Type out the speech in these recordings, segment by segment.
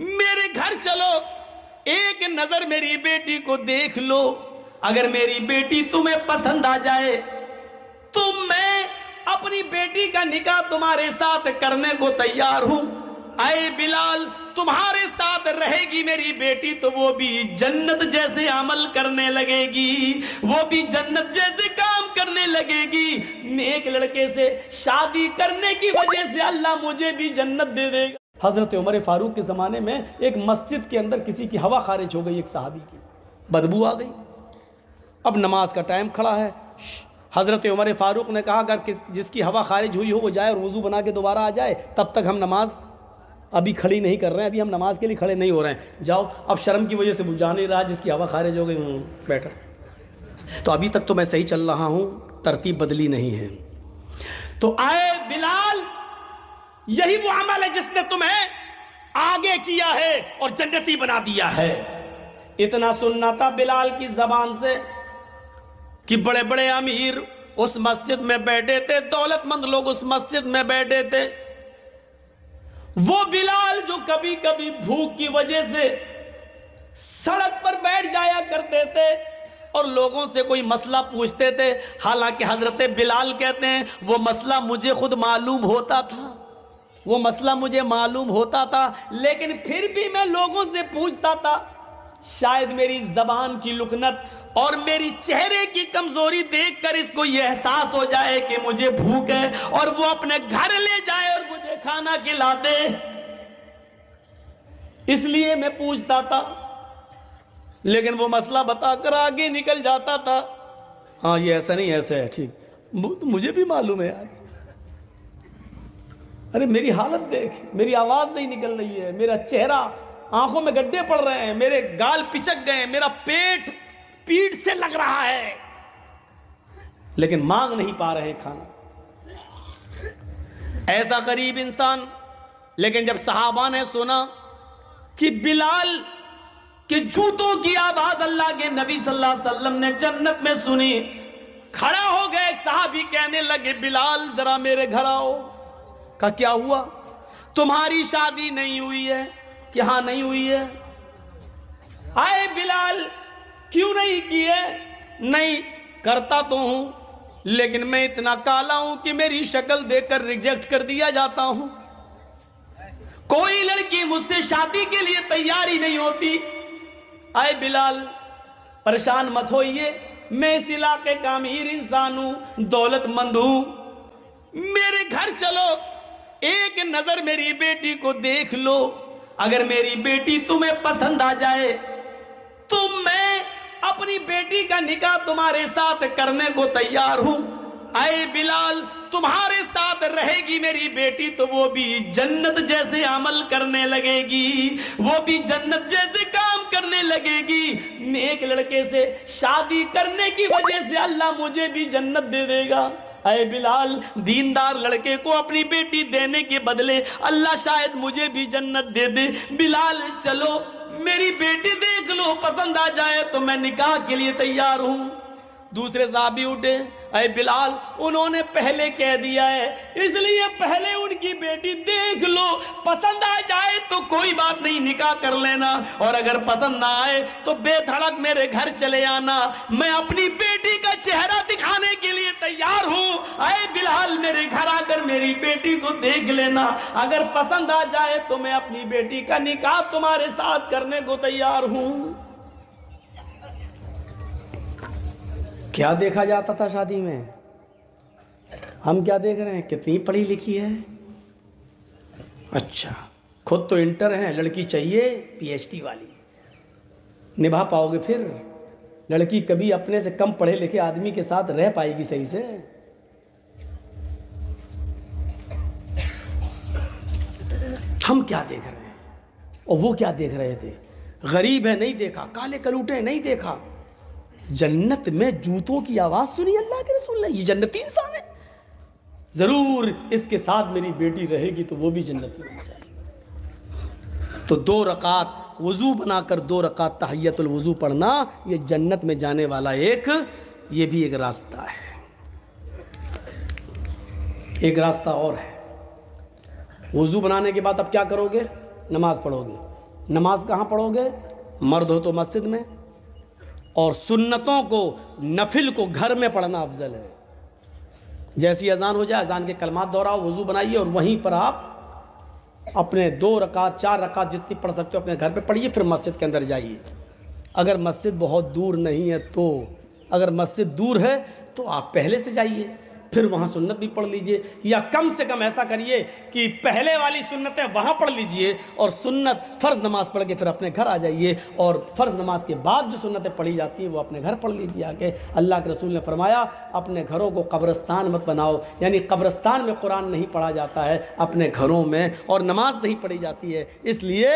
मेरे घर चलो, एक नजर मेरी बेटी को देख लो। अगर मेरी बेटी तुम्हें पसंद आ जाए तो मैं अपनी बेटी का निकाह तुम्हारे साथ करने को तैयार हूं। आए बिलाल, तुम्हारे साथ रहेगी मेरी बेटी तो वो भी जन्नत जैसे अमल करने लगेगी, वो भी जन्नत जैसे काम करने लगेगी। नेक लड़के से शादी करने की वजह से अल्लाह मुझे भी जन्नत दे देगा। हजरत उमर फारूक के ज़माने में एक मस्जिद के अंदर किसी की हवा खारिज हो गई, एक सहाबी की, बदबू आ गई। अब नमाज का टाइम खड़ा है। हजरत उमर फारूक ने कहा अगर जिसकी हवा खारिज हुई हो वो जाए और वज़ू बना के दोबारा आ जाए, तब तक हम नमाज अभी खड़ी नहीं कर रहे हैं, अभी हम नमाज के लिए खड़े नहीं हो रहे हैं। जाओ, अब शर्म की वजह से बुझा नहीं रहा, जिसकी हवा खारिज हो गई बैठा। तो अभी तक तो मैं सही चल रहा हूँ, तरतीब बदली नहीं है। तो आए बिलाल, यही वो अमल है जिसने तुम्हें आगे किया है और जन्नती बना दिया है। इतना सुनना था बिलाल की जबान से कि बड़े बड़े अमीर उस मस्जिद में बैठे थे, दौलतमंद लोग उस मस्जिद में बैठे थे। वो बिलाल जो कभी कभी भूख की वजह से सड़क पर बैठ जाया करते थे और लोगों से कोई मसला पूछते थे, हालांकि हजरत बिलाल कहते हैं वो मसला मुझे खुद मालूम होता था, वो मसला मुझे मालूम होता था, लेकिन फिर भी मैं लोगों से पूछता था। शायद मेरी जबान की लुकनत और मेरी चेहरे की कमजोरी देखकर इसको यह एहसास हो जाए कि मुझे भूख है और वो अपने घर ले जाए और मुझे खाना खिला दे, इसलिए मैं पूछता था। लेकिन वो मसला बताकर आगे निकल जाता था। हाँ, ये ऐसा नहीं, ऐसा है, ठीक, तो मुझे भी मालूम है यार। अरे मेरी हालत देख, मेरी आवाज नहीं निकल रही है, मेरा चेहरा, आंखों में गड्ढे पड़ रहे हैं, मेरे गाल पिचक गए, मेरा पेट पीठ से लग रहा है, लेकिन मांग नहीं पा रहे खाना। ऐसा गरीब इंसान। लेकिन जब सहाबा ने सुना कि बिलाल के जूतों की आवाज अल्लाह के नबी सल्लल्लाहु अलैहि वसल्लम ने जन्नत में सुनी, खड़ा हो गए। एक सहाबी कहने लगे बिलाल जरा मेरे घर आओ। का क्या हुआ? तुम्हारी शादी नहीं हुई है? कि हाँ नहीं हुई है। आए बिलाल, क्यों नहीं की है? नहीं करता तो हूं, लेकिन मैं इतना काला हूं कि मेरी शक्ल देखकर रिजेक्ट कर दिया जाता हूं। कोई लड़की मुझसे शादी के लिए तैयार ही नहीं होती। आए बिलाल, परेशान मत होइए, मैं इस इलाके का अमीर इंसान हूं, दौलतमंद हूं। मेरे घर चलो, एक नजर मेरी बेटी को देख लो। अगर मेरी बेटी तुम्हें पसंद आ जाए तो मैं अपनी बेटी का निकाह तुम्हारे साथ करने को तैयार हूं। आए बिलाल, तुम्हारे साथ रहेगी मेरी बेटी तो वो भी जन्नत जैसे अमल करने लगेगी, वो भी जन्नत जैसे काम करने लगेगी। नेक लड़के से शादी करने की वजह से अल्लाह मुझे भी जन्नत दे देगा। अरे बिलाल, दीनदार लड़के को अपनी बेटी देने के बदले अल्लाह शायद मुझे भी जन्नत दे दे। बिलाल चलो, मेरी बेटी देख लो, पसंद आ जाए तो मैं निकाह के लिए तैयार हूं। दूसरे साहबी उठे, अरे बिलाल उन्होंने पहले कह दिया है, इसलिए पहले उनकी बेटी देख लो, पसंद आ जाए तो कोई बात नहीं, निकाह कर लेना, और अगर पसंद ना आए तो बेधड़क मेरे घर चले आना, मैं अपनी बेटी का चेहरा दिखाने के लिए तैयार हूं। अरे बिलाल, मेरे घर आकर मेरी बेटी को देख लेना, अगर पसंद आ जाए तो मैं अपनी बेटी का निकाह तुम्हारे साथ करने को तैयार हूं। क्या देखा जाता था शादी में? हम क्या देख रहे हैं? कितनी पढ़ी लिखी है? अच्छा, खुद तो इंटर है, लड़की चाहिए पीएचडी वाली। निभा पाओगे फिर? लड़की कभी अपने से कम पढ़े लिखे आदमी के साथ रह पाएगी सही से? हम क्या देख रहे हैं और वो क्या देख रहे थे? गरीब है नहीं देखा, काले कलूटे नहीं देखा, जन्नत में जूतों की आवाज सुनी अल्लाह के रसूल ने, ये जन्नती इंसान है, जरूर इसके साथ मेरी बेटी रहेगी तो वो भी जन्नती बन जाएगी। तो 2 रकात वजू बनाकर 2 रकात तहियतुल वजू पढ़ना, ये जन्नत में जाने वाला ये भी एक रास्ता है। एक रास्ता और है, वजू बनाने के बाद अब क्या करोगे? नमाज पढ़ोगे। नमाज कहाँ पढ़ोगे? मर्द हो तो मस्जिद में, और सुन्नतों को, नफिल को घर में पढ़ना अफजल है। जैसी अजान हो जाए, अजान के कलमात दोहराओ, वज़ू बनाइए और वहीं पर आप अपने 2 रकात 4 रकात जितनी पढ़ सकते हो अपने घर पे पढ़िए, फिर मस्जिद के अंदर जाइए। अगर मस्जिद बहुत दूर नहीं है तो, अगर मस्जिद दूर है तो आप पहले से जाइए, फिर वहाँ सुन्नत भी पढ़ लीजिए, या कम से कम ऐसा करिए कि पहले वाली सुन्नतें वहाँ पढ़ लीजिए और सुन्नत फ़र्ज़ नमाज पढ़ के फिर अपने घर आ जाइए, और फ़र्ज़ नमाज के बाद जो सुन्नतें पढ़ी जाती हैं वो अपने घर पढ़ लीजिए आके। अल्लाह के रसूल ने फरमाया, अपने घरों को कब्रिस्तान मत बनाओ, यानी कब्रिस्तान में कुरान नहीं पढ़ा जाता है, अपने घरों में, और नमाज नहीं पढ़ी जाती है, इसलिए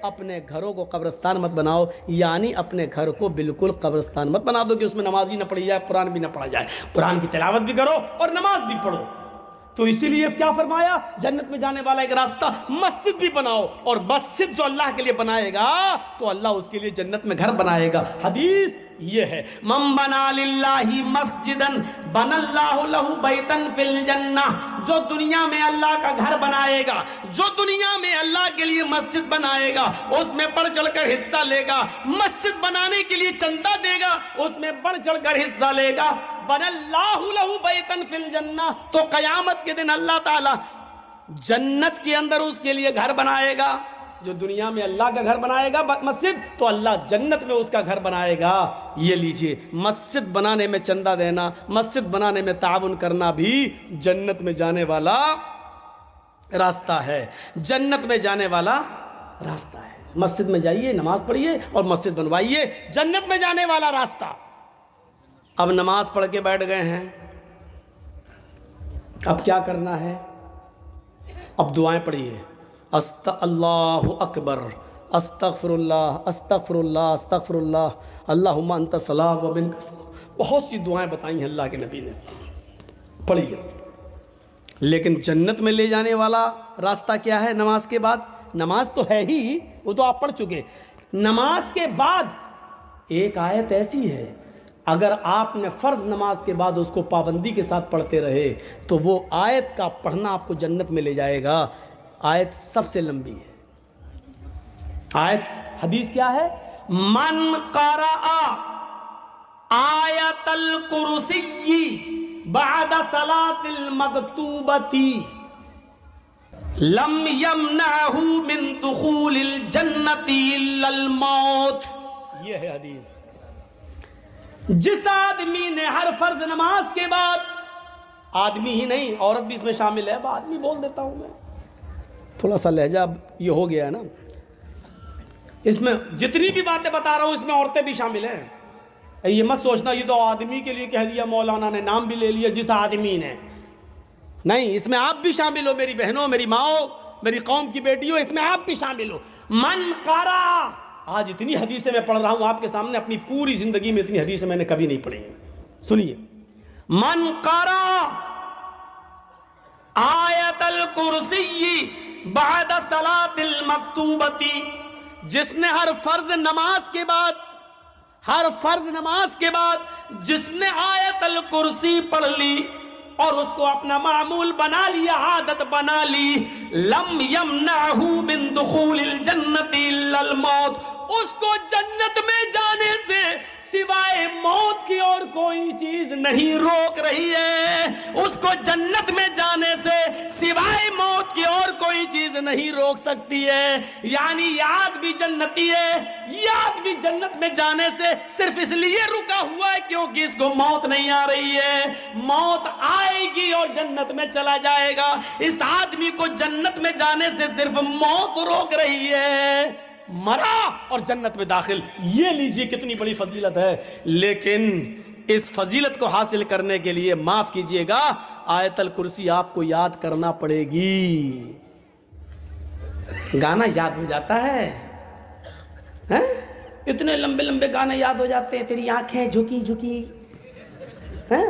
अपने घरों को कब्रिस्तान मत बनाओ, यानी अपने घर को बिल्कुल कब्रिस्तान मत बना दो कि उसमें नमाज ही ना पढ़ी जाए, कुरान भी ना पढ़ा जाए। कुरान की तिलावत भी करो और नमाज भी पढ़ो। तो इसीलिए क्या फरमाया, जन्नत में जाने वाला एक रास्ता मस्जिद भी बनाओ, और मस्जिद जो अल्लाह के लिए बनाएगा तो अल्लाह उसके लिए जन्नत में घर बनाएगा। हदीस ये है, मम बना लिल्लाही मस्जिदन बनल्लाहु लहू बैतन फिल जन्नह। जो दुनिया में अल्लाह का घर बनाएगा, जो दुनिया में अल्लाह के लिए मस्जिद बनाएगा, उसमें बढ़ चढ़कर हिस्सा लेगा, मस्जिद बनाने के लिए चंदा देगा, उसमें बढ़ चढ़कर हिस्सा लेगा, बनल्लाहु लहू बैतन फिल जन्नह, तो कयामत के दिन अल्लाह ताला जन्नत के अंदर उसके लिए घर बनाएगा। जो दुनिया में अल्लाह का घर बनाएगा मस्जिद, तो अल्लाह जन्नत में उसका घर बनाएगा। ये लीजिए, मस्जिद बनाने में चंदा देना, मस्जिद बनाने में ताउन करना भी जन्नत में जाने वाला रास्ता है, जन्नत में जाने वाला रास्ता है। मस्जिद में जाइए, नमाज पढ़िए और मस्जिद बनवाइए, जन्नत में जाने वाला रास्ता। अब नमाज पढ़ के बैठ गए हैं, अब क्या करना है? अब दुआएं पढ़िए, अल्लाहु अकबर, अस्तगफिरुल्लाह अस्तगफिरुल्लाह अस्तगफिरुल्लाह, अल्लाहुम्मा अंता सलाम व मिनका सलाम। बहुत सी दुआएं बताई हैं अल्लाह के नबी ने, पढ़िए। लेकिन जन्नत में ले जाने वाला रास्ता क्या है? नमाज के बाद, नमाज तो है ही, वो तो आप पढ़ चुके। नमाज के बाद एक आयत ऐसी है, अगर आपने फ़र्ज़ नमाज के बाद उसको पाबंदी के साथ पढ़ते रहे तो वो आयत का पढ़ना आपको जन्नत में ले जाएगा। आयत सबसे लंबी है। आयत, हदीस क्या है? मन क़रअ आयतल कुर्सी बाद सलातिल मकतूबती लम यमनहु मिन दुखूलिल जन्नति इल्लल मौत। ये है हदीस। जिस आदमी ने हर फर्ज नमाज के बाद, आदमी ही नहीं औरत भी इसमें शामिल है, अब आदमी बोल देता हूं मैं, थोड़ा सा लहजा ये हो गया है ना, इसमें जितनी भी बातें बता रहा हूं इसमें औरतें भी शामिल हैं। ये मत सोचना ये तो आदमी के लिए कह दिया मौलाना ने, नाम भी ले लिया जिस आदमी ने, नहीं, इसमें आप भी शामिल हो, मेरी बहनों, मेरी माओ, मेरी कौम की बेटियों, इसमें आप भी शामिल हो। मन क़रा, आज इतनी हदीसें मैं पढ़ रहा हूं आपके सामने, अपनी पूरी जिंदगी में इतनी हदीसें मैंने कभी नहीं पढ़ी हैं। सुनिए, मन क़रा आयतल कुर्सी बाद सलातिल मकतूबती, जिसने हर फर्ज नमाज के बाद, हर फर्ज नमाज के बाद जिसने आयतल कुर्सी पढ़ ली और उसको अपना मामूल बना लिया, आदत बना ली, लम यमनहु मिन दुखूलिल जन्नति इल्लल मौत, उसको जन्नत में जाने से सिवाय मौत की और कोई चीज नहीं रोक रही है। उसको जन्नत में जाने से सिवाय मौत की और कोई चीज नहीं रोक सकती है। यानी याद भी जन्नती है, याद भी जन्नत में जाने से सिर्फ इसलिए रुका हुआ है क्योंकि इसको मौत नहीं आ रही है। मौत आएगी और जन्नत में चला जाएगा। इस आदमी को जन्नत में जाने से सिर्फ मौत रोक रही है, मरा और जन्नत में दाखिल। ये लीजिए कितनी बड़ी फजीलत है। लेकिन इस फजीलत को हासिल करने के लिए, माफ कीजिएगा, आयतल कुर्सी आपको याद करना पड़ेगी। गाना याद हो जाता है, हैं? इतने लंबे लंबे गाने याद हो जाते हैं, तेरी आंखें झुकी झुकी, हैं?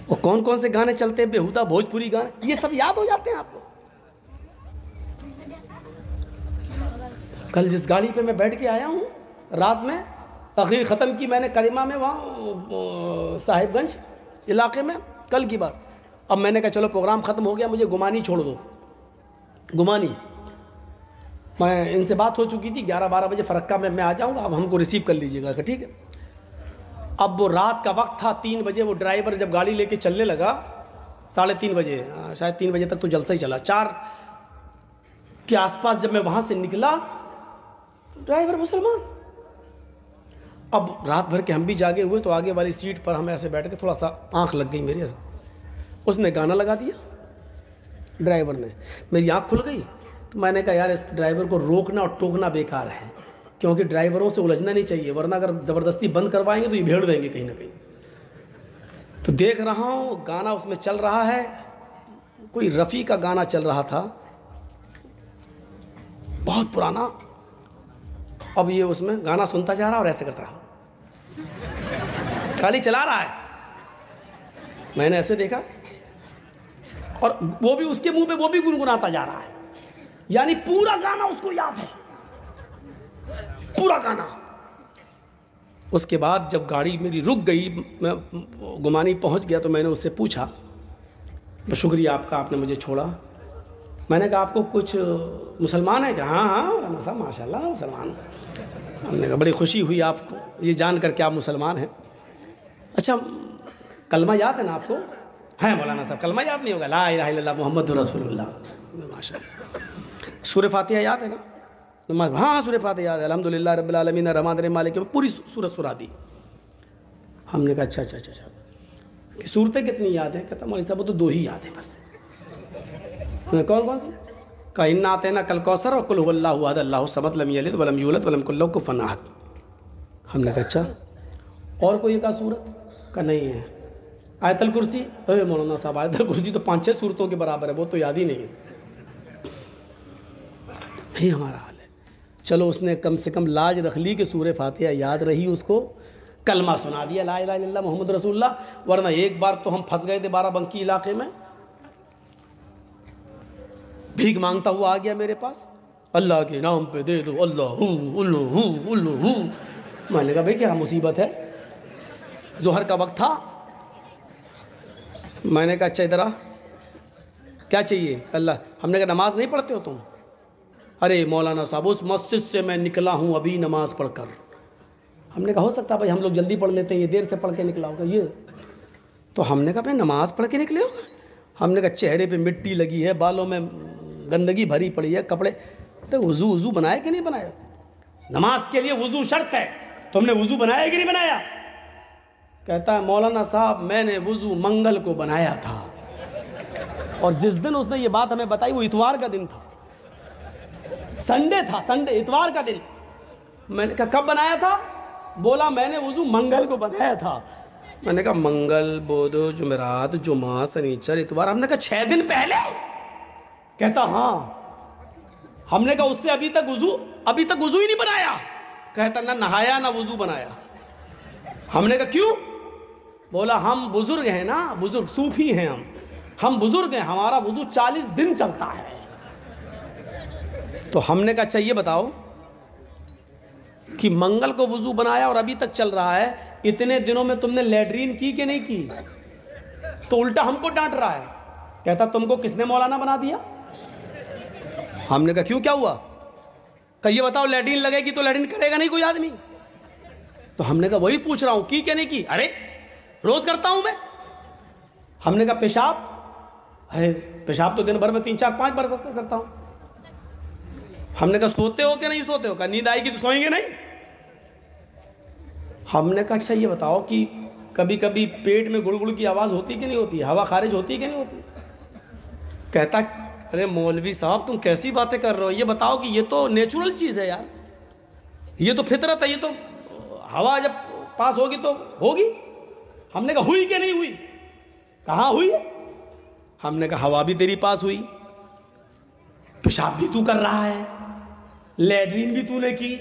और कौन कौन से गाने चलते हैं, बेहुदा भोजपुरी गाने, ये सब याद हो जाते हैं आपको। कल जिस गाड़ी पे मैं बैठ के आया हूँ, रात में तकरीर ख़त्म की मैंने करीमा में, वहाँ साहिबगंज इलाके में, कल की बात। अब मैंने कहा चलो प्रोग्राम ख़त्म हो गया, मुझे गुमानी छोड़ दो। गुमानी मैं इनसे बात हो चुकी थी, 11-12 बजे फरक्का में मैं आ जाऊँगा, अब हमको रिसीव कर लीजिएगा, ठीक है। अब वो रात का वक्त था, 3 बजे वो ड्राइवर जब गाड़ी लेके चलने लगा, 3:30 बजे, शायद 3 बजे तक तो जलसा ही चला, 4 के आसपास जब मैं वहाँ से निकला तो ड्राइवर मुसलमान। अब रात भर के हम भी जागे हुए, तो आगे वाली सीट पर हम ऐसे बैठ के, थोड़ा सा आँख लग गई मेरी ऐसा, उसने गाना लगा दिया ड्राइवर ने, मेरी आँख खुल गई। तो मैंने कहा यार इस ड्राइवर को रोकना और टोकना बेकार है, क्योंकि ड्राइवरों से उलझना नहीं चाहिए, वरना अगर ज़बरदस्ती बंद करवाएंगे तो ये भेड़ देंगे कहीं ना कहीं। तो देख रहा हूँ गाना उसमें चल रहा है, कोई रफ़ी का गाना चल रहा था, बहुत पुराना। अब ये उसमें गाना सुनता जा रहा और ऐसे करता है, गाड़ी चला रहा है। मैंने ऐसे देखा और वो भी उसके मुंह पे वो भी गुनगुनाता जा रहा है, यानी पूरा गाना उसको याद है, पूरा गाना। उसके बाद जब गाड़ी मेरी रुक गई, मैं गुमानी पहुंच गया, तो मैंने उससे पूछा, शुक्रिया आपका, आपने मुझे छोड़ा। मैंने कहा आपको कुछ मुसलमान है क्या? हाँ हाँ साहब माशाल्लाह मुसलमान। हमने कहा बड़ी खुशी हुई आपको ये जान कर के आप मुसलमान हैं। अच्छा कलमा याद है ना आपको? है मौलाना साहब, कलमा याद नहीं होगा? ला इलाहा इल्लल्लाह मुहम्मदुर रसूलुल्लाह, माशाल्लाह। सूरह फातिहा याद है ना? हाँ हाँ सूरह फातिहा याद है, अल्हम्दुलिल्लाह रब्बिल आलमीन अर्रहमान मालिक, पूरी सूरत सुना दी। हमने कहा अच्छा अच्छा अच्छा अच्छा, सूरतें कितनी याद है? कहता मौलवी साहब वो तो 2 ही याद है बस। कौन कौन सी? का इन्ना आतैना कल कौसर और कुल हुवल्लाहु अहद अल्लाहु समद लम यलिद वलम यूलद वलम यकुल लहू कुफुवन अहद। हमने कहा अच्छा और कोई एक सूरत? का नहीं है। आयतल कुर्सी? अरे मौलाना साहब आयतल कुर्सी तो 5-6 सूरतों के बराबर है, वो तो याद ही नहीं है। यही हमारा हाल है। चलो उसने कम से कम लाज रख ली कि सूरह फातिहा याद रही, उसको कलमा सुना दिया ला इलाहा इल्लल्लाह मुहम्मद रसूलुल्लाह, वरना एक बार तो हम फंस गए थे बाराबंकी इलाके में, भीख मांगता हुआ आ गया मेरे पास, अल्लाह के नाम पे दे दो, अल्लाहू उल्लू उल्लू। मैंने कहा भाई क्या मुसीबत है? ज़ोहर का वक्त था। मैंने कहा अच्छा इधर आ, क्या चाहिए? अल्लाह। हमने कहा नमाज नहीं पढ़ते हो तुम? अरे मौलाना साहब उस मस्जिद से मैं निकला हूँ अभी नमाज पढ़कर। हमने कहा हो सकता है भाई हम लोग जल्दी पढ़ लेते हैं, ये देर से पढ़ के निकला होगा ये। तो हमने कहा भाई नमाज पढ़ के निकले हो? हमने कहा चेहरे पे मिट्टी लगी है, बालों में गंदगी भरी पड़ी है, कपड़े। अरे वज़ू बनाया कि नहीं बनाया? नमाज के लिए वज़ू शर्त है, तुमने वज़ू बनाया कि नहीं बनाया? कहता है मौलाना साहब मैंने वज़ू मंगल को बनाया था, और जिस दिन उसने ये बात हमें बताई वो इतवार का दिन था, संडे था, संडे इतवार का दिन। मैंने कहा कब बनाया था? बोला मैंने वज़ू मंगल को बनाया था। मैंने कहा मंगल बुध जुमेरात जुमा शनिचर इतवार। हमने कहा 6 दिन पहले? कहता हाँ। हमने कहा उससे अभी तक वज़ू ही नहीं बनाया? कहता ना नहाया ना वज़ू बनाया। हमने कहा क्यों? बोला हम बुजुर्ग हैं ना, बुजुर्ग सूफी हैं हम बुजुर्ग हैं, हमारा वज़ू 40 दिन चलता है। तो हमने कहा अच्छा ये बताओ कि मंगल को वज़ू बनाया और अभी तक चल रहा है, इतने दिनों में तुमने लैट्रीन की कि नहीं की? तो उल्टा हमको डांट रहा है। कहता तुमको किसने मौलाना बना दिया? हमने कहा क्यों क्या हुआ? कहा ये बताओ लैट्रीन लगेगी तो लैट्रीन करेगा नहीं कोई आदमी? तो हमने कहा वही पूछ रहा हूं की क्या नहीं की? अरे रोज करता हूं मैं। हमने कहा पेशाब है? पेशाब तो दिन भर में 3-4-5 बार करता हूं। हमने कहा सोते हो कि नहीं सोते हो? कहा नींद आएगी तो सोएंगे नहीं। हमने कहा अच्छा ये बताओ कि कभी कभी पेट में गुड़गुड़ की आवाज़ होती कि नहीं होती, हवा खारिज होती कि नहीं होती? कहता अरे मौलवी साहब तुम कैसी बातें कर रहे हो, ये बताओ कि ये तो नेचुरल चीज़ है यार, ये तो फितरत है, ये तो हवा जब पास होगी तो होगी। हमने कहा हुई कि नहीं हुई? कहाँ हुई है? हमने कहा हवा भी तेरी पास हुई, पेशाब भी तू कर रहा है, लैट्रीन भी तूने की,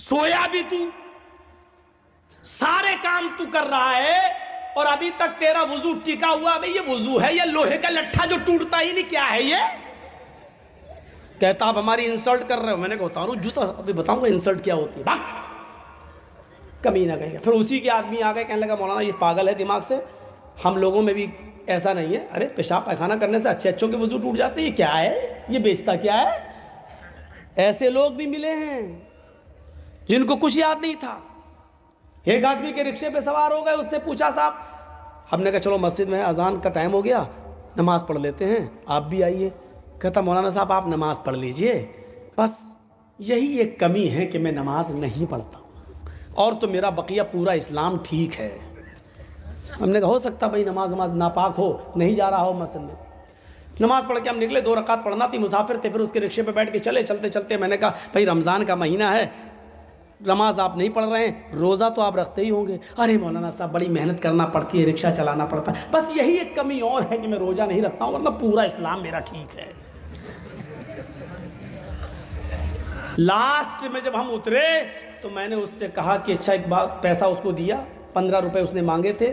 सोया भी तू, सारे काम तू कर रहा है और अभी तक तेरा वज़ू टिका हुआ। भाई ये वज़ू है या लोहे का लट्ठा जो टूटता ही नहीं, क्या है ये? कहता आप हमारी इंसल्ट कर रहे हो। मैंने कहा उतारो जूता, अभी बताऊंगा इंसल्ट क्या होती है। भाग कमीना कहेगा। फिर उसी के आदमी आ गए, कहने लगा मौलाना ये पागल है दिमाग से, हम लोगों में भी ऐसा नहीं है। अरे पेशाब पैखाना करने से अच्छे अच्छों के वज़ू टूट जाते हैं, ये क्या है? ये बेचता क्या है? ऐसे लोग भी मिले हैं जिनको कुछ याद नहीं था। एक आदमी के रिक्शे पे सवार हो गए, उससे पूछा साहब, हमने कहा चलो मस्जिद में अजान का टाइम हो गया, नमाज पढ़ लेते हैं, आप भी आइए। कहता मौलाना साहब आप नमाज पढ़ लीजिए, बस यही एक कमी है कि मैं नमाज नहीं पढ़ता हूँ, और तो मेरा बकिया पूरा इस्लाम ठीक है। हमने कहा हो सकता भाई नमाज नापाक हो, नहीं जा रहा हो मस्जिद में। नमाज पढ़ के हम निकले, 2 रकात पढ़ना थी, मुसाफिर थे, फिर उसके रिक्शे पे बैठ के चले। चलते चलते मैंने कहा भाई रमज़ान का महीना है, नमाज आप नहीं पढ़ रहे हैं, रोज़ा तो आप रखते ही होंगे। अरे मौलाना साहब बड़ी मेहनत करना पड़ती है, रिक्शा चलाना पड़ता है, बस यही एक कमी और है कि मैं रोज़ा नहीं रखता हूँ, वरना पूरा इस्लाम मेरा ठीक है। लास्ट में जब हम उतरे तो मैंने उससे कहा कि अच्छा एक बात, पैसा उसको दिया, 15 रुपये उसने मांगे थे,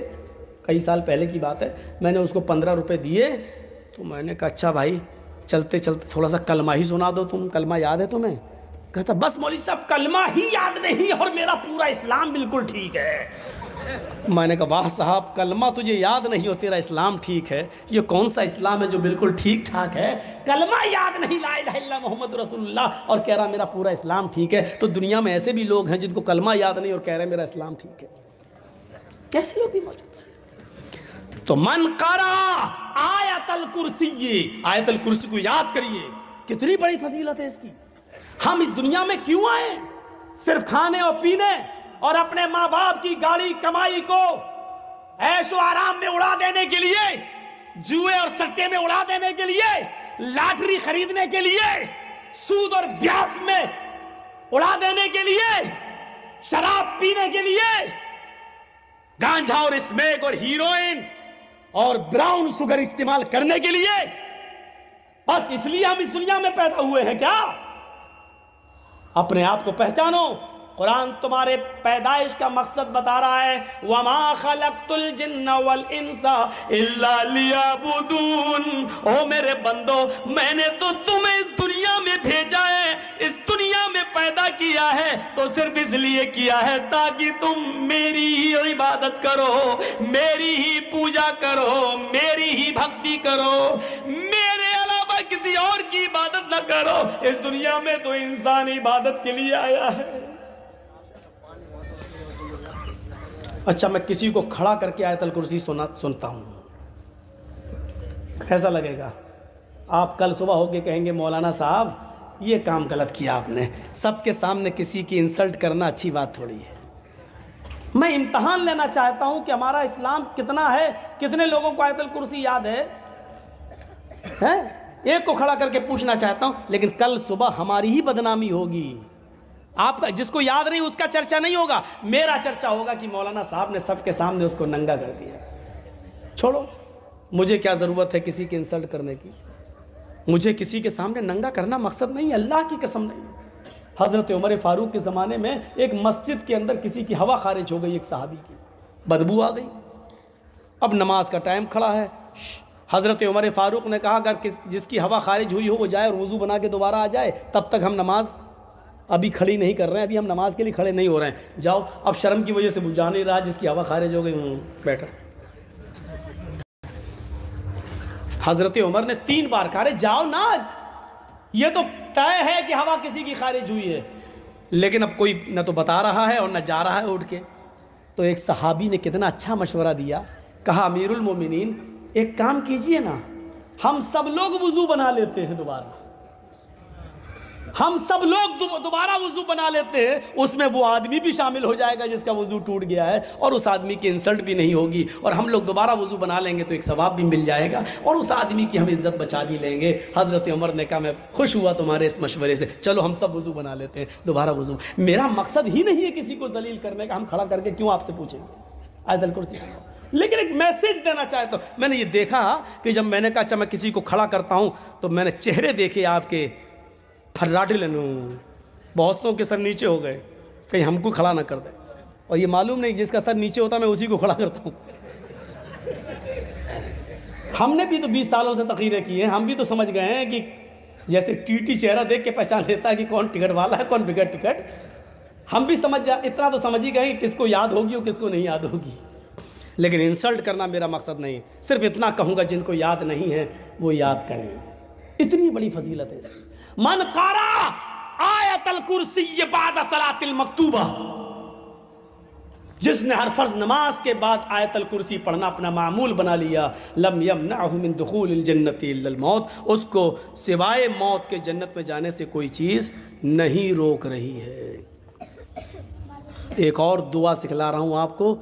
कई साल पहले की बात है, मैंने उसको 15 रुपये दिए। तो मैंने कहा अच्छा भाई चलते चलते थोड़ा सा कलमा ही सुना दो, तुम कलमा याद है तुम्हें? कहता बस मौलवी साहब कलमा ही याद नहीं और मेरा पूरा इस्लाम बिल्कुल ठीक है। मैंने कहा वाह साहब, कलमा तुझे याद नहीं और तेरा इस्लाम ठीक है, ये कौन सा इस्लाम है जो बिल्कुल ठीक ठाक है? कलमा याद नहीं, ला इलाहा इल्लल्लाह मोहम्मद रसूलुल्लाह, और कह रहा मेरा पूरा इस्लाम ठीक है। तो दुनिया में ऐसे भी लोग हैं जिनको कलमा याद नहीं और कह रहे मेरा इस्लाम ठीक है, ऐसे लोग भी मौजूद हैं। तो मन करा आयतल कुर्सी, आयतल कुर्सी को याद करिए, कितनी बड़ी फजीलत है इसकी। हम इस दुनिया में क्यों आए? सिर्फ खाने और पीने और अपने माँ बाप की गाड़ी कमाई को ऐशो आराम में उड़ा देने के लिए, जुए और सट्टे में उड़ा देने के लिए, लॉटरी खरीदने के लिए, सूद और ब्याज में उड़ा देने के लिए, शराब पीने के लिए, गांजा और स्मैक और हीरोइन और ब्राउन शुगर इस्तेमाल करने के लिए, बस इसलिए हम इस दुनिया में पैदा हुए हैं क्या? अपने आप को पहचानो। कुरान तुम्हारे पैदाइश का मकसद बता रहा है, वमा खलक़तुल जिन्ना वल इंसा इल्ला लियअबुदून। ओ मेरे बंदो, मैंने तो तुम्हें इस दुनिया में भेजा है, इस दुनिया में पैदा किया है तो सिर्फ इसलिए किया है ताकि तुम मेरी ही इबादत करो, मेरी ही पूजा करो, मेरी ही भक्ति करो, मेरे अलावा किसी और की इबादत न करो। इस दुनिया में तो इंसान इबादत के लिए आया है। अच्छा, मैं किसी को खड़ा करके आयतल कुर्सी सुनता हूँ, कैसा लगेगा? आप कल सुबह होके कहेंगे मौलाना साहब ये काम गलत किया आपने। सबके सामने किसी की इंसल्ट करना अच्छी बात थोड़ी है। मैं इम्तहान लेना चाहता हूँ कि हमारा इस्लाम कितना है, कितने लोगों को आयतल कुर्सी याद है? एक को खड़ा करके पूछना चाहता हूँ, लेकिन कल सुबह हमारी ही बदनामी होगी। आपका जिसको याद नहीं उसका चर्चा नहीं होगा, मेरा चर्चा होगा कि मौलाना साहब ने सबके सामने उसको नंगा कर दिया। छोड़ो, मुझे क्या ज़रूरत है किसी की इंसल्ट करने की? मुझे किसी के सामने नंगा करना मकसद नहीं है, अल्लाह की कसम नहीं है। हज़रत उमर फ़ारूक के ज़माने में एक मस्जिद के अंदर किसी की हवा खारिज हो गई, एक सहाबी की, बदबू आ गई। अब नमाज का टाइम खड़ा है। हज़रत उमर फ़ारूक ने कहा अगर जिसकी हवा खारिज हुई हो वो जाए और वज़ू बना के दोबारा आ जाए, तब तक हम नमाज अभी खड़ी नहीं कर रहे हैं, अभी हम नमाज के लिए खड़े नहीं हो रहे हैं। जाओ, अब शर्म की वजह से बुझा नहीं रहा, जिसकी हवा खारिज हो गई बैठा। हज़रत उमर ने 3 बार कहा जाओ ना, ये तो तय है कि हवा किसी की खारिज हुई है, लेकिन अब कोई न तो बता रहा है और न जा रहा है उठ के। तो एक सहाबी ने कितना अच्छा मशवरा दिया, कहा अमीरुल मोमिनीन एक काम कीजिए ना, हम सब लोग वुज़ू बना लेते हैं दोबारा, हम सब लोग दोबारा वुज़ू बना लेते हैं, उसमें वो आदमी भी शामिल हो जाएगा जिसका वुज़ू टूट गया है, और उस आदमी की इंसल्ट भी नहीं होगी, और हम लोग दोबारा वुज़ू बना लेंगे तो एक सवाब भी मिल जाएगा और उस आदमी की हम इज्जत बचा भी लेंगे। हज़रत उमर ने कहा मैं खुश हुआ तुम्हारे इस मशवरे से, चलो हम सब वुज़ू बना लेते हैं दोबारा वुज़ू। मेरा मकसद ही नहीं है किसी को जलील करने का, हम खड़ा करके क्यों आपसे पूछेंगे आयतल कुर्सी, लेकिन एक मैसेज देना चाहता हूँ। मैंने ये देखा कि जब मैंने कहा अच्छा मैं किसी को खड़ा करता हूँ तो मैंने चेहरे देखे आपके फर्राटे लेने, बहुत सौ के सर नीचे हो गए, कहीं हमको खड़ा ना कर दे, और ये मालूम नहीं जिसका सर नीचे होता मैं उसी को खड़ा करता हूँ। हमने भी तो 20 सालों से तकरीरें की हैं, हम भी तो समझ गए हैं कि जैसे टीटी चेहरा देख के पहचान लेता है कि कौन टिकट वाला है कौन बिगड़ टिकट, हम भी इतना तो समझ ही गए किसको याद होगी और किसको नहीं याद होगी। लेकिन इंसल्ट करना मेरा मकसद नहीं है, सिर्फ इतना कहूँगा जिनको याद नहीं है वो याद करें, इतनी बड़ी फजीलत है। मन कारा आयतल कुर्सी बाद सलातिल मकतूबा, जिसने हर फर्ज नमाज के बाद आयतल कुर्सी पढ़ना अपना मामूल बना लिया, लम यमनअहु मिन दुखूलिल जन्नति इल्लल मौत, उसको सिवाय मौत के जन्नत में जाने से कोई चीज़ नहीं रोक रही है। एक और दुआ सिखला रहा हूँ आपको,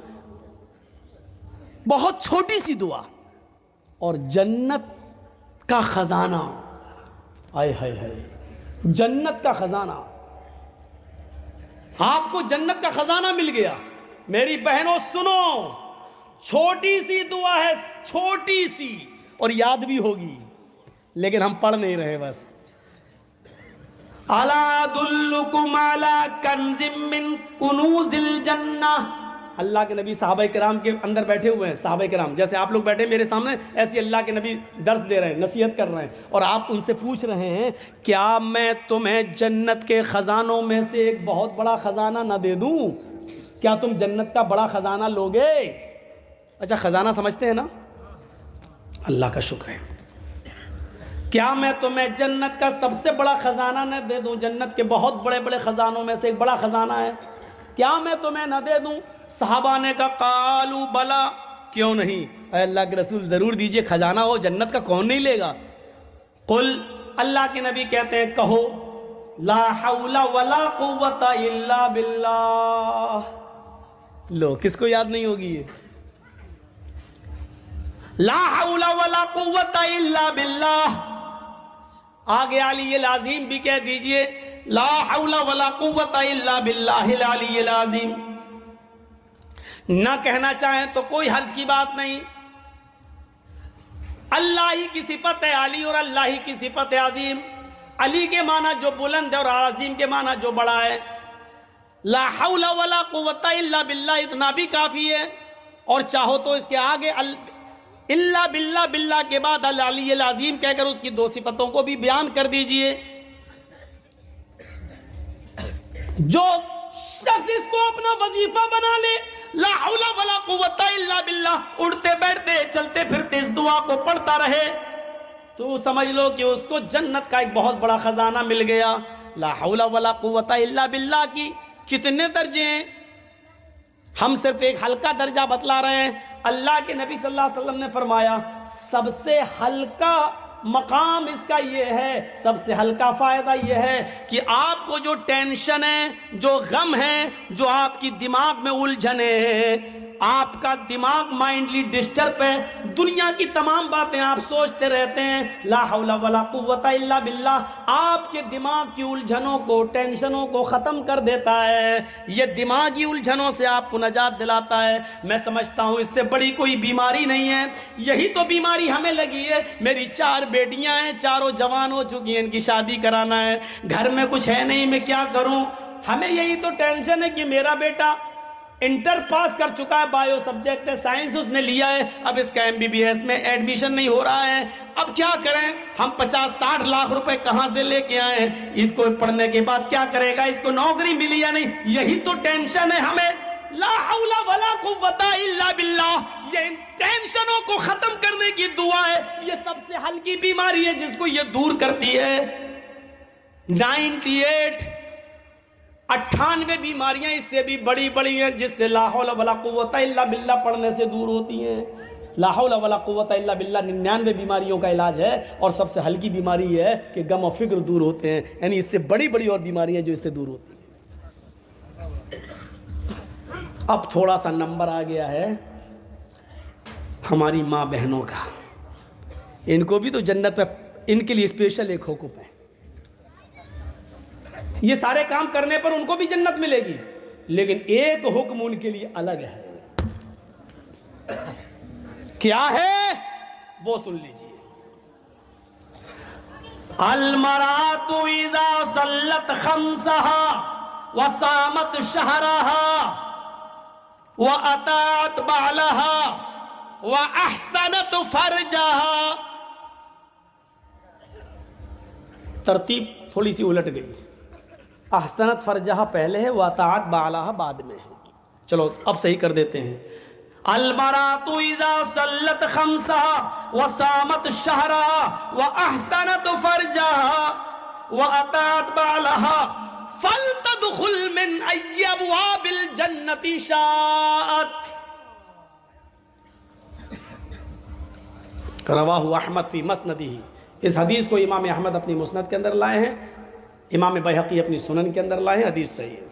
बहुत छोटी सी दुआ, और जन्नत का खजाना, आय हाय हाय, जन्नत का खजाना, आपको जन्नत का खजाना मिल गया। मेरी बहनों सुनो, छोटी सी दुआ है, छोटी सी, और याद भी होगी, लेकिन हम पढ़ नहीं रहे बस। अला दुल्लुकुम अला कंजिम मिन कुनूजिल जन्नह, अल्लाह के नबी साहबा किराम के अंदर बैठे हुए हैं, साहबा किराम जैसे आप लोग बैठे मेरे सामने, ऐसे अल्लाह के नबी दर्स दे रहे हैं, नसीहत कर रहे हैं, और आप उनसे पूछ रहे हैं क्या मैं तुम्हें जन्नत के ख़जानों में से एक बहुत बड़ा ख़जाना ना दे दूं? क्या तुम जन्नत का बड़ा ख़जाना लोगे? अच्छा, ख़जाना समझते हैं ना? अल्लाह का शुक्र है। क्या मैं तुम्हें जन्नत का सबसे बड़ा ख़जाना न दे दूं? जन्नत के बहुत बड़े बड़े ख़जानों में से एक बड़ा ख़जाना है, क्या मैं तुम्हें न दे दूं? सहाबा ने कहा कालू बला, क्यों नहीं, अल्लाह के रसूल ज़रूर दीजिए, खजाना हो जन्नत का कौन नहीं लेगा। कुल, अल्लाह के नबी कहते हैं कहो, ला हौला वला कुव्वता इल्ला बिल्लाह। लो, किसको याद नहीं होगी ये? ला हौला वला कुव्वता इल्ला बिल्लाह। आगे अली लाज़िम भी कह दीजिए, ला हौला वला कुव्वता इल्ला बिल्लाहिल अलिय्यिल अज़ीम। ना कहना चाहें तो कोई हर्ज की बात नहीं, अल्लाह ही की सिफत है अली, और अल्लाह ही की सिफत है अजीम। अली के माना जो बुलंद है और अजीम के माना जो बड़ा है। ला हौला वला कुव्वता इल्ला बिल्लाह, इतना भी काफ़ी है, और चाहो तो इसके आगे इल्ला बिल्ला, बिल्ला के बाद अल अलिय्यिल अज़ीम कहकर उसकी दो सिफतों को भी बयान कर दीजिए। जो शख्स इसको अपना वजीफा बना ले, ला हौला वला कुव्वता इल्ला बिल्लाह, उड़ते बैठते चलते फिरते इस दुआ को पढ़ता रहे, तो समझ लो कि उसको जन्नत का एक बहुत बड़ा खजाना मिल गया। ला हौला वला कुव्वता इल्ला बिल्लाह की कितने दर्जे हैं? हम सिर्फ एक हल्का दर्जा बतला रहे हैं। अल्लाह के नबी सल्लल्लाहु अलैहि वसल्लम ने फरमाया सबसे हल्का मकाम इसका ये है, सबसे हल्का फ़ायदा ये है कि आपको जो टेंशन है, जो गम है, जो आपकी दिमाग में उलझने हैं, आपका दिमाग माइंडली डिस्टर्ब है, दुनिया की तमाम बातें आप सोचते रहते हैं, ला हौला वला कुव्वता इल्ला बिल्लाह आपके दिमाग की उलझनों को, टेंशनों को ख़त्म कर देता है। ये दिमागी उलझनों से आपको नजात दिलाता है। मैं समझता हूँ इससे बड़ी कोई बीमारी नहीं है। यही तो बीमारी हमें लगी है। मेरी 4 बेटियां हैं, चारों जवान हो चुकी हैं, इनकी शादी कराना है, घर में कुछ है नहीं, मैं क्या करूं? हमें यही तो टेंशन है कि मेरा बेटा इंटर पास कर चुका है, बायो सब्जेक्ट है, साइंस उसने लिया है, अब इसका MBBS में एडमिशन नहीं हो रहा है, अब क्या करें? हम 50-60 लाख रुपए कहां से लेके आए हैं? इसको पढ़ने के बाद क्या करेगा? इसको नौकरी मिली या नहीं? यही तो टेंशन है हमें। ला हौला वला कुव्वता इल्ला बिल्लाह, ये इन टेंशनों को खत्म करने की दुआ है। ये सबसे हल्की बीमारी है जिसको ये दूर करती है। 98 बीमारियां इससे भी बड़ी बड़ी हैं जिससे ला हौला वला कुव्वता इल्ला बिल्लाह पढ़ने से दूर होती हैं। ला हौला वला कुव्वता इल्ला बिल्लाह 99 बीमारियों का इलाज है, और सबसे हल्की बीमारी है कि गम और फिक्र दूर होते हैं। यानी इससे बड़ी बड़ी और बीमारियां जो इससे दूर होती हैं। अब थोड़ा सा नंबर आ गया है हमारी माँ बहनों का, इनको भी तो जन्नत में, इनके लिए स्पेशल एक हुक्म है। ये सारे काम करने पर उनको भी जन्नत मिलेगी, लेकिन एक हुक्म उनके लिए अलग है। क्या है वो सुन लीजिए। अलमरातु इज़ा सल्लत खम्सहा व सामत शहरहा व अतात बालहा व अहसनत फरजहा। तरतीब थोड़ी सी उलट गई। अहसनत फरजहा पहले है, व अतात बालहा बाद में है। चलो अब सही कर देते हैं। अलमरातु इज़ा सल्लत खम्सहा व सामत शहरहा व अहसनत फरजहा। व अतात बालहा फलतदखुल मिन अय्यि अबवाबिल जन्नति शाअत। रवाहु अहमद फी मस्नदिही। इस हदीस को इमाम अहमद अपनी मुस्नद के अंदर लाए हैं, इमाम बैहक़ी अपनी सुनन के अंदर लाए हैं, हदीस सही है।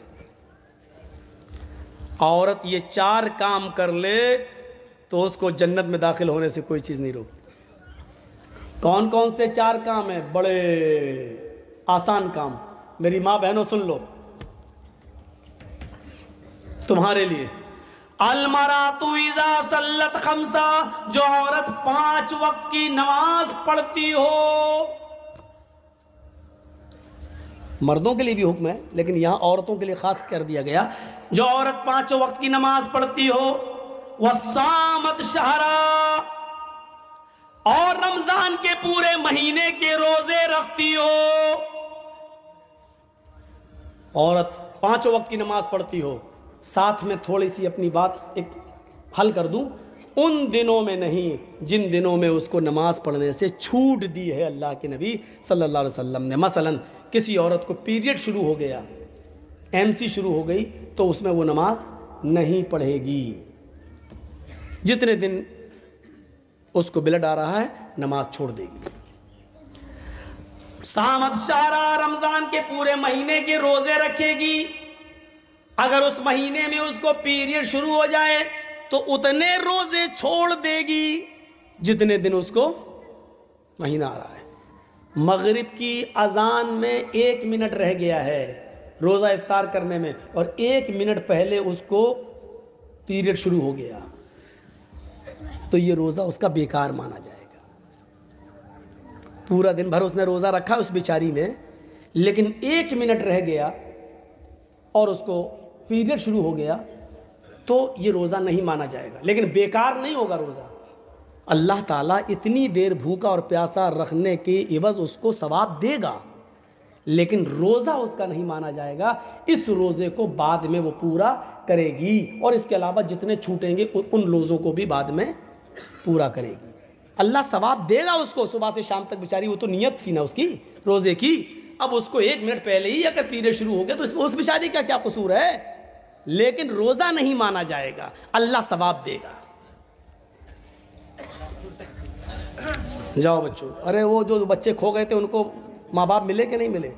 औरत ये 4 काम कर ले तो उसको जन्नत में दाखिल होने से कोई चीज़ नहीं रोकती। कौन कौन से 4 काम है? बड़े आसान काम, मेरी माँ बहनों सुन लो तुम्हारे लिए। अलमरातु इज़ा सल्लत खम्सा, जो औरत 5 वक्त की नमाज पढ़ती हो। मर्दों के लिए भी हुक्म है, लेकिन यहां औरतों के लिए खास कर दिया गया। जो औरत 5 वक्त की नमाज पढ़ती हो, वसामत शहरा, और रमजान के पूरे महीने के रोजे रखती हो। औरत 5 वक्त की नमाज पढ़ती हो, साथ में थोड़ी सी अपनी बात एक हल कर दूं, उन दिनों में नहीं जिन दिनों में उसको नमाज पढ़ने से छूट दी है अल्लाह के नबी सल्लल्लाहु अलैहि वसल्लम ने। मसलन किसी औरत को पीरियड शुरू हो गया, एमसी शुरू हो गई, तो उसमें वो नमाज नहीं पढ़ेगी। जितने दिन उसको ब्लड आ रहा है नमाज छोड़ देगी। सामत शारा, रमजान के पूरे महीने के रोजे रखेगी। अगर उस महीने में उसको पीरियड शुरू हो जाए तो उतने रोजे छोड़ देगी जितने दिन उसको महीना आ रहा है। मगरिब की अजान में 1 मिनट रह गया है रोज़ा इफ्तार करने में, और 1 मिनट पहले उसको पीरियड शुरू हो गया, तो ये रोज़ा उसका बेकार माना जाएगा। पूरा दिन भर उसने रोज़ा रखा उस बेचारी ने, लेकिन 1 मिनट रह गया और उसको पीरियड शुरू हो गया, तो ये रोज़ा नहीं माना जाएगा। लेकिन बेकार नहीं होगा रोज़ा। अल्लाह ताला इतनी देर भूखा और प्यासा रखने के एवज़ उसको सवाब देगा, लेकिन रोज़ा उसका नहीं माना जाएगा। इस रोज़े को बाद में वो पूरा करेगी, और इसके अलावा जितने छूटेंगे उन रोज़ों को भी बाद में पूरा करेगी। अल्लाह सवाब देगा उसको। सुबह से शाम तक बेचारी, वो तो नियत थी ना उसकी रोज़े की, अब उसको 1 मिनट पहले ही अगर पीरियड शुरू हो गया तो उस बेचारी का क्या कसूर है? लेकिन रोज़ा नहीं माना जाएगा, अल्लाह सवाब देगा। जाओ बच्चों, अरे वो जो बच्चे खो गए थे उनको माँ बाप मिले कि नहीं मिले?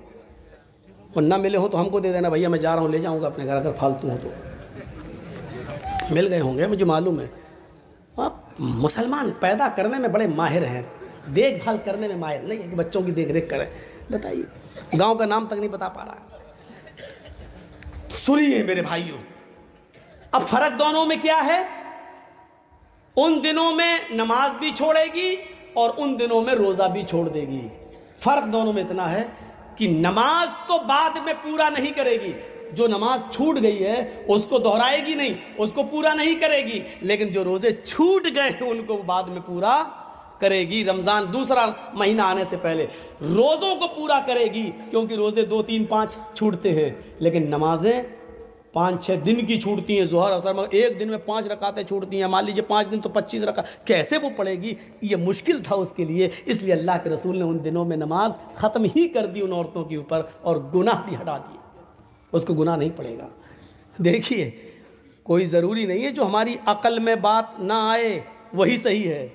और ना मिले हो तो हमको दे देना, भैया मैं जा रहा हूँ, ले जाऊँगा अपने घर, अगर फालतू हो तो। मिल गए होंगे, मुझे मालूम है। आप मुसलमान पैदा करने में बड़े माहिर हैं, देखभाल करने में माहिर नहीं है कि बच्चों की देख रेख करें। बताइए, गांव का नाम तक नहीं बता पा रहा। सुनिए मेरे भाइयों, अब फर्क दोनों में क्या है? उन दिनों में नमाज भी छोड़ेगी और उन दिनों में रोज़ा भी छोड़ देगी। फ़र्क दोनों में इतना है कि नमाज तो बाद में पूरा नहीं करेगी, जो नमाज छूट गई है उसको दोहराएगी नहीं, उसको पूरा नहीं करेगी, लेकिन जो रोज़े छूट गए हैं उनको बाद में पूरा करेगी। रमज़ान दूसरा महीना आने से पहले रोज़ों को पूरा करेगी, क्योंकि रोज़े 2, 3, 5 छूटते हैं, लेकिन नमाजें 5-6 दिन की छूटती हैं। ज़ोहर असर में 1 दिन में 5 रकातें छूटती हैं। मान लीजिए 5 दिन तो 25 रकात, कैसे वो पढ़ेगी? ये मुश्किल था उसके लिए, इसलिए अल्लाह के रसूल ने उन दिनों में नमाज ख़त्म ही कर दी उन औरतों के ऊपर, और गुनाह भी हटा दिए, उसको गुनाह नहीं पड़ेगा। देखिए, कोई ज़रूरी नहीं है जो हमारी अक़ल में बात ना आए वही सही है,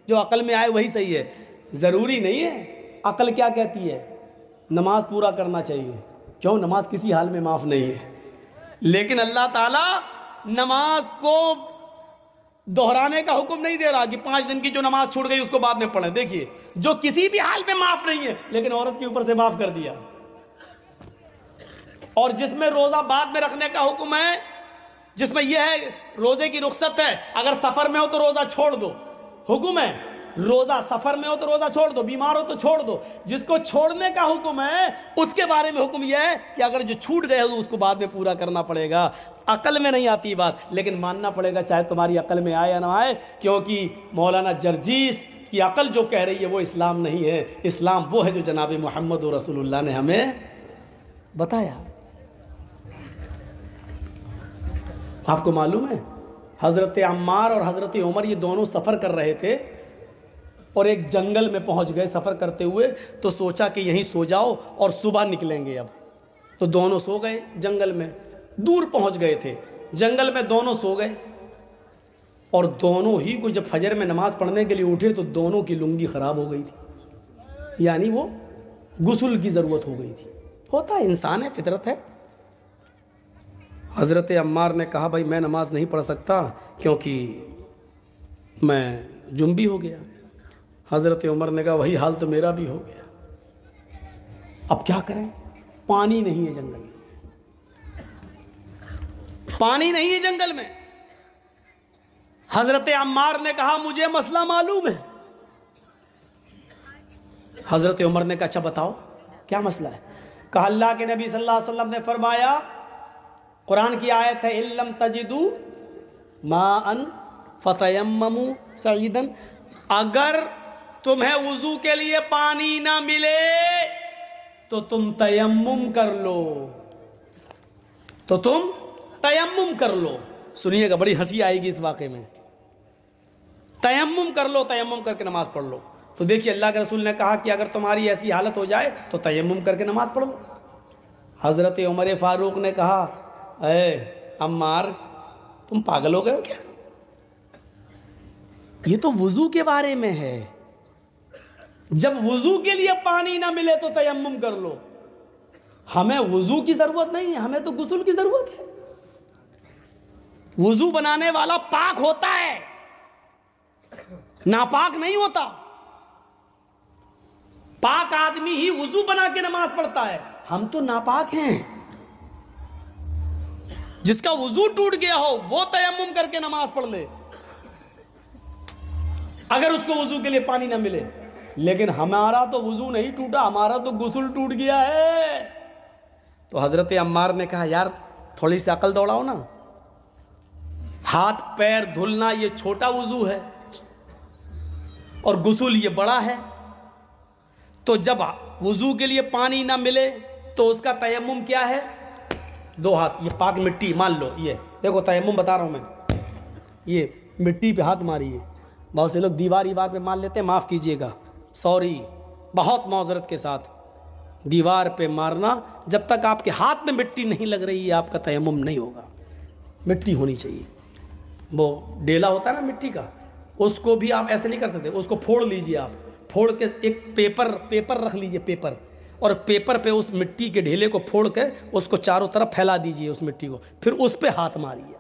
जो अक़ल में आए वही सही है, ज़रूरी नहीं है। अक़ल क्या कहती है? नमाज पूरा करना चाहिए। क्यों? नमाज किसी हाल में माफ़ नहीं है, लेकिन अल्लाह ताला नमाज को दोहराने का हुक्म नहीं दे रहा कि 5 दिन की जो नमाज छूट गई उसको बाद में पढ़ें। देखिए, जो किसी भी हाल में माफ़ नहीं है, लेकिन औरत के ऊपर से माफ़ कर दिया। और जिसमें रोज़ा बाद में रखने का हुक्म है, जिसमें यह है रोज़े की रुख्सत है, अगर सफ़र में हो तो रोज़ा छोड़ दो, हुक्म है। रोज़ा सफ़र में हो तो रोज़ा छोड़ दो, बीमार हो तो छोड़ दो। जिसको छोड़ने का हुक्म है उसके बारे में हुक्म यह है कि अगर जो छूट गए तो उसको बाद में पूरा करना पड़ेगा। अकल में नहीं आती बात, लेकिन मानना पड़ेगा, चाहे तुम्हारी अकल में आए या ना आए, क्योंकि मौलाना जर्जीस की अकल जो कह रही है वो इस्लाम नहीं है। इस्लाम वो है जो जनाब मोहम्मद रसूलुल्लाह ने हमें बताया। आपको मालूम है, हज़रत अम्मार और हज़रत उमर ये दोनों सफ़र कर रहे थे, और एक जंगल में पहुंच गए सफ़र करते हुए। तो सोचा कि यहीं सो जाओ और सुबह निकलेंगे अब। तो दोनों सो गए जंगल में, दूर पहुंच गए थे, जंगल में दोनों सो गए। और दोनों ही को जब फजर में नमाज़ पढ़ने के लिए उठे तो दोनों की लुंगी ख़राब हो गई थी, यानी वो गुस्ल की ज़रूरत हो गई थी। होता है, इंसान है, फितरत है। हज़रत अम्मार ने कहा भाई मैं नमाज़ नहीं पढ़ सकता क्योंकि मैं जुम्बी हो गया। हज़रत उमर ने कहा वही हाल तो मेरा भी हो गया, अब क्या करें, पानी नहीं है जंगल में, पानी नहीं है जंगल में। हज़रत अम्मार ने कहा मुझे मसला मालूम है। हज़रत उमर ने कहा अच्छा बताओ क्या मसला है। कहा अल्लाह के नबी सल्लल्लाहु अलैहि वसल्लम ने फरमाया, कुरान की आयत है, इल्लम तजिदू माअन फतयम्ममू सईदन, अगर तुम्हें वुजू के लिए पानी ना मिले तो तुम तयम्मुम कर लो, तो तुम तयम्मुम कर लो। सुनिएगा, बड़ी हंसी आएगी इस वाक़े में। तयम्मुम कर लो, तयम्मुम करके नमाज पढ़ लो। तो देखिए अल्लाह के रसूल ने कहा कि अगर तुम्हारी ऐसी हालत हो जाए तो तयम्मुम करके नमाज पढ़ लो। हज़रत उमर फारूक ने कहा ए अम्मार तुम पागल हो गए हो क्या, ये तो वुजू के बारे में है, जब वुजू के लिए पानी ना मिले तो तयम्मुम कर लो। हमें वुजू की जरूरत नहीं है, हमें तो गुस्ल की जरूरत है। वुजू बनाने वाला पाक होता है, नापाक नहीं होता। पाक आदमी ही वुजू बना के नमाज पढ़ता है, हम तो नापाक हैं। जिसका वुजू टूट गया हो वो तयम्मुम करके नमाज पढ़ ले अगर उसको वुजू के लिए पानी ना मिले। लेकिन हमारा तो वुजू नहीं टूटा, हमारा तो गुस्ल टूट गया है। तो हज़रत अम्मार ने कहा यार थोड़ी सी अकल दौड़ाओ ना, हाथ पैर धुलना ये छोटा वुजू है और गुस्ल ये बड़ा है। तो जब वुजू के लिए पानी ना मिले तो उसका तयम्मुम क्या है, दो हाथ, ये पाक मिट्टी मान लो, ये देखो तयम्मुम बता रहा हूँ मैं, ये मिट्टी पे हाथ मारिए। बहुत से लोग दीवार पे मार लेते हैं, माफ़ कीजिएगा, सॉरी, बहुत मौजरत के साथ, दीवार पे मारना जब तक आपके हाथ में मिट्टी नहीं लग रही है आपका तयम्मुम नहीं होगा। मिट्टी होनी चाहिए, वो डेला होता है ना मिट्टी का, उसको भी आप ऐसे नहीं कर सकते, उसको फोड़ लीजिए आप, फोड़ के एक पेपर रख लीजिए, पेपर, और पेपर पे उस मिट्टी के ढेले को फोड़ के उसको चारों तरफ फैला दीजिए उस मिट्टी को, फिर उस पे हाथ मारिए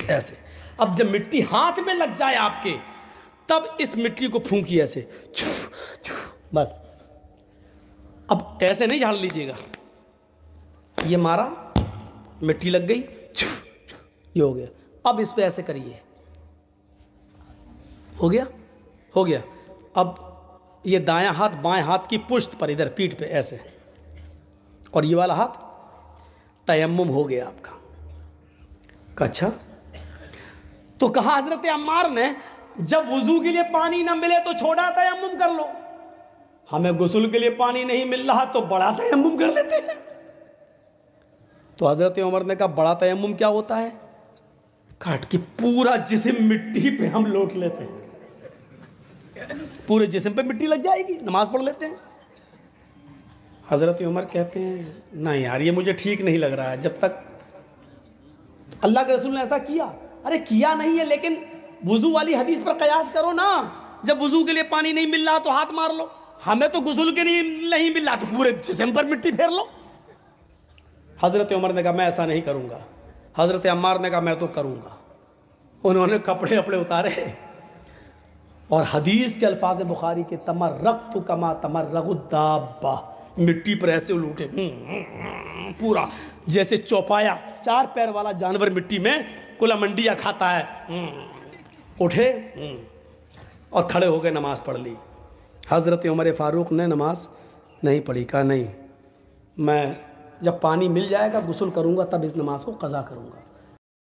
ऐसे। अब जब मिट्टी हाथ में लग जाए आपके तब इस मिट्टी को फूंकिए ऐसे, बस। अब ऐसे नहीं झाड़ लीजिएगा, ये मारा मिट्टी लग गई, ये हो गया। अब इस पे ऐसे करिए, हो गया, हो गया। अब ये दायां हाथ बाएं हाथ की पुश्त पर इधर पीठ पे ऐसे, और ये वाला हाथ, तयम्मुम हो गया आपका। अच्छा, तो कहा हजरत अम्मार ने जब वुजू के लिए पानी ना मिले तो छोटा तयम्मुम कर लो, हमें गुस्ल के लिए पानी नहीं मिल रहा तो बड़ा तयम्मुम कर लेते हैं। तो हजरत उमर ने कहा बड़ा तयम्मुम क्या होता है, काट के पूरा जिस्म मिट्टी पे हम लौट लेते हैं, पूरे जिस्म पे मिट्टी लग जाएगी, नमाज पढ़ लेते हैं। हजरत उमर कहते हैं नहीं यार ये मुझे ठीक नहीं लग रहा है, जब तक अल्लाह के रसूल ने ऐसा किया। अरे किया नहीं है, लेकिन वुजू वाली हदीस पर कयास करो ना, जब वुजू के लिए पानी नहीं मिल रहा तो हाथ मार लो, हमें तो गुस्ल के नहीं मिल रहा तो पूरे जिस्म पर मिट्टी फेर लो। हजरत उमर ने कहा मैं ऐसा नहीं करूंगा। हजरत अम्मार ने कहा मैं तो करूंगा। उन्होंने कपड़े अपने उतारे और हदीस के अल्फाज बुखारी के तमर्रक़्तु कमा तमर्रक़ु दाब्बा, मिट्टी पर ऐसे लूटे पूरा, जैसे चौपाया, चार पैर वाला जानवर मिट्टी में कुलामंडिया खाता है, उठे और खड़े हो गए, नमाज पढ़ ली। हज़रत उमर फ़ारूक ने नमाज नहीं पढ़ी, कहा नहीं मैं जब पानी मिल जाएगा गुस्ल करूँगा तब इस नमाज को क़ज़ा करूँगा।